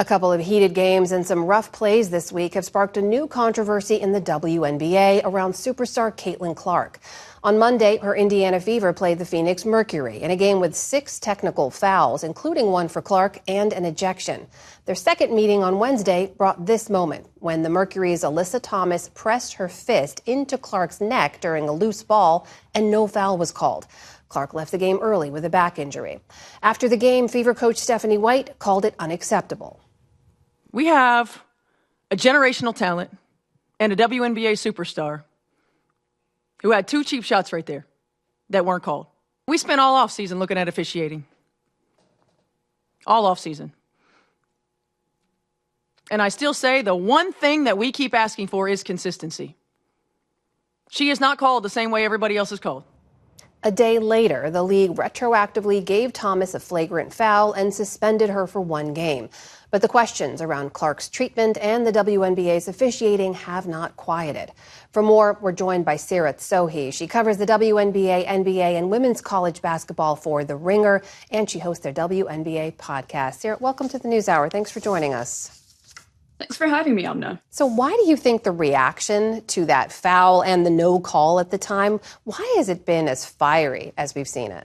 A couple of heated games and some rough plays this week have sparked a new controversy in the WNBA around superstar Caitlin Clark. On Monday, her Indiana Fever played the Phoenix Mercury in a game with 6 technical fouls, including one for Clark and an ejection. Their second meeting on Wednesday brought this moment when the Mercury's Alyssa Thomas pressed her fist into Clark's neck during a loose ball and no foul was called. Clark left the game early with a back injury. After the game, Fever coach Stephanie White called it unacceptable. We have a generational talent and a WNBA superstar who had 2 cheap shots right there that weren't called. We spent all offseason looking at officiating. All offseason. And I still say the one thing that we keep asking for is consistency. She is not called the same way everybody else is called. A day later, the league retroactively gave Thomas a flagrant foul and suspended her for 1 game. But the questions around Clark's treatment and the WNBA's officiating have not quieted. For more, we're joined by Seerat Sohi. She covers the WNBA, NBA, and women's college basketball for The Ringer, and she hosts their WNBA podcast. Seerat, welcome to the News Hour. Thanks for joining us. Thanks for having me, Amna. So why do you think the reaction to that foul and the no call at the time, why has it been as fiery as we've seen it?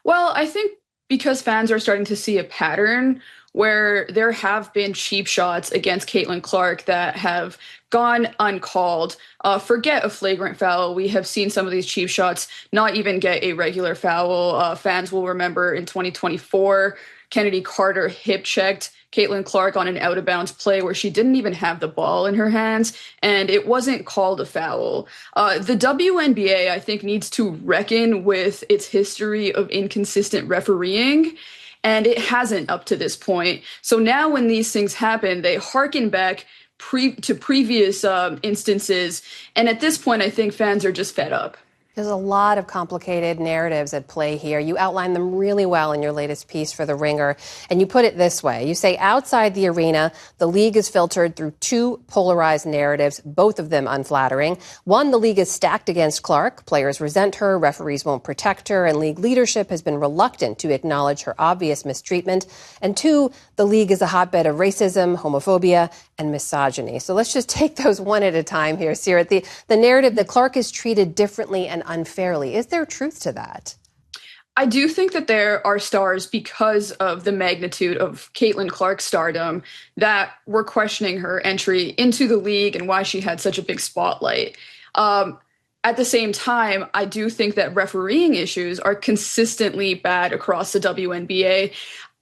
Well, I think because fans are starting to see a pattern where there have been cheap shots against Caitlin Clark that have gone uncalled. Forget a flagrant foul. We have seen some of these cheap shots not even get a regular foul. Fans will remember in 2024, Kennedy Carter hip-checked Caitlin Clark on an out-of-bounds play where she didn't even have the ball in her hands, and it wasn't called a foul. The WNBA, I think, needs to reckon with its history of inconsistent refereeing, and it hasn't up to this point. So now when these things happen, they harken back to previous instances, and at this point, I think fans are just fed up. There's a lot of complicated narratives at play here. You outline them really well in your latest piece for The Ringer, and you put it this way. You say outside the arena, the league is filtered through 2 polarized narratives, both of them unflattering. One, the league is stacked against Clark. Players resent her, referees won't protect her, and league leadership has been reluctant to acknowledge her obvious mistreatment. And 2, the league is a hotbed of racism, homophobia, and misogyny. So let's just take those one at a time here, Seerat. The narrative that Clark is treated differently and unfairly. Is there truth to that? I do think that there are stars because of the magnitude of Caitlin Clark's stardom that were questioning her entry into the league and why she had such a big spotlight. At the same time, I do think that refereeing issues are consistently bad across the WNBA.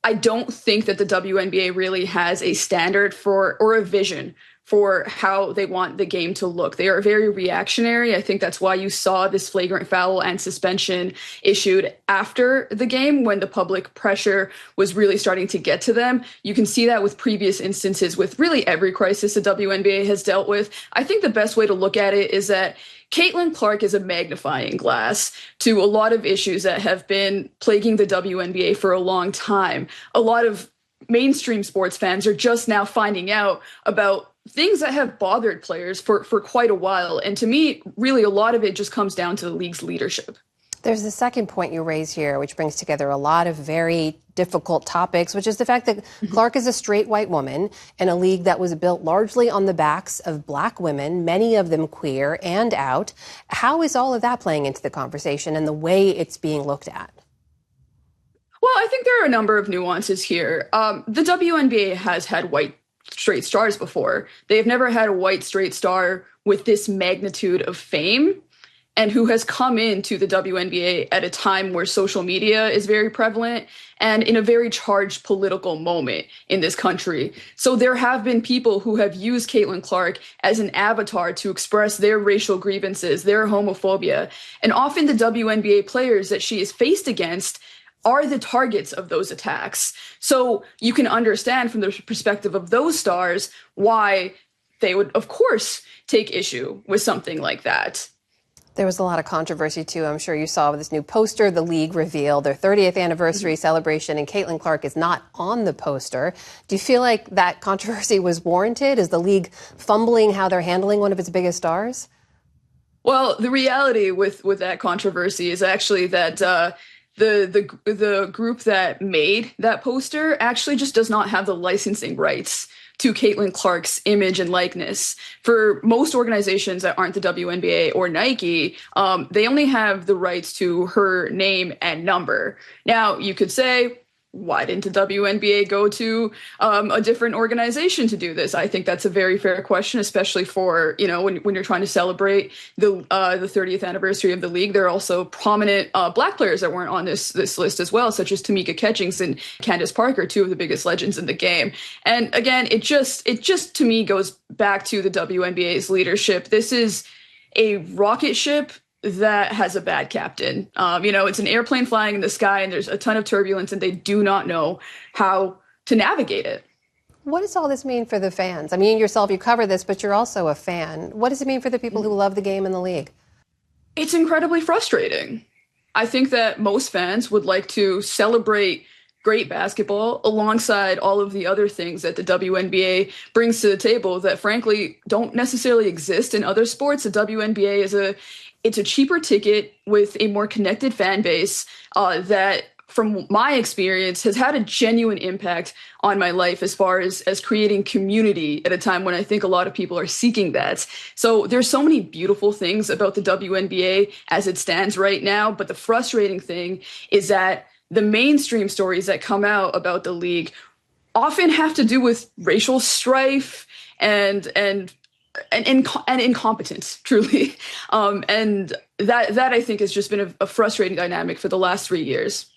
I don't think that the WNBA really has a standard for or a vision for how they want the game to look. They are very reactionary. I think that's why you saw this flagrant foul and suspension issued after the game when the public pressure was really starting to get to them. You can see that with previous instances with really every crisis the WNBA has dealt with. I think the best way to look at it is that Caitlin Clark is a magnifying glass to a lot of issues that have been plaguing the WNBA for a long time. A lot of mainstream sports fans are just now finding out about things that have bothered players for quite a while. And to me, really, a lot of it just comes down to the league's leadership. There's a second point you raise here, which brings together a lot of very difficult topics, which is the fact that Clark is a straight white woman in a league that was built largely on the backs of Black women, many of them queer and out. How is all of that playing into the conversation and the way it's being looked at? Well, I think there are a number of nuances here. The WNBA has had white straight stars before. They have never had a white straight star with this magnitude of fame and who has come into the WNBA at a time where social media is very prevalent and in a very charged political moment in this country. So there have been people who have used Caitlin Clark as an avatar to express their racial grievances, their homophobia. And often the WNBA players that she is faced against are the targets of those attacks. So you can understand from the perspective of those stars why they would, of course, take issue with something like that. There was a lot of controversy, too. I'm sure you saw with this new poster the league revealed their 30th anniversary celebration, and Caitlin Clark is not on the poster. Do you feel like that controversy was warranted? Is the league fumbling how they're handling one of its biggest stars? Well, the reality with that controversy is actually that the group that made that poster actually just does not have the licensing rights to Caitlin Clark's image and likeness. For most organizations that aren't the WNBA or Nike, they only have the rights to her name and number. Now, you could say, why didn't the WNBA go to a different organization to do this? I think that's a very fair question, especially for, when you're trying to celebrate the 30th anniversary of the league. There are also prominent Black players that weren't on this list as well, such as Tamika Catchings and Candace Parker, two of the biggest legends in the game. And again, it just to me goes back to the WNBA's leadership. This is a rocket ship that has a bad captain. It's an airplane flying in the sky and there's a ton of turbulence and they do not know how to navigate it. What does all this mean for the fans? I mean, yourself, you cover this, but you're also a fan. What does it mean for the people who love the game and the league? It's incredibly frustrating. I think that most fans would like to celebrate great basketball alongside all of the other things that the WNBA brings to the table that frankly don't necessarily exist in other sports. The WNBA is it's a cheaper ticket with a more connected fan base that, from my experience, has had a genuine impact on my life as far as creating community at a time when I think a lot of people are seeking that. So there's so many beautiful things about the WNBA as it stands right now, but the frustrating thing is that the mainstream stories that come out about the league often have to do with racial strife and incompetence, truly. And that I think has just been a frustrating dynamic for the last 3 years.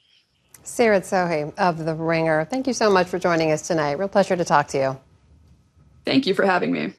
Seerat Sohi of The Ringer, thank you so much for joining us tonight. Real pleasure to talk to you. Thank you for having me.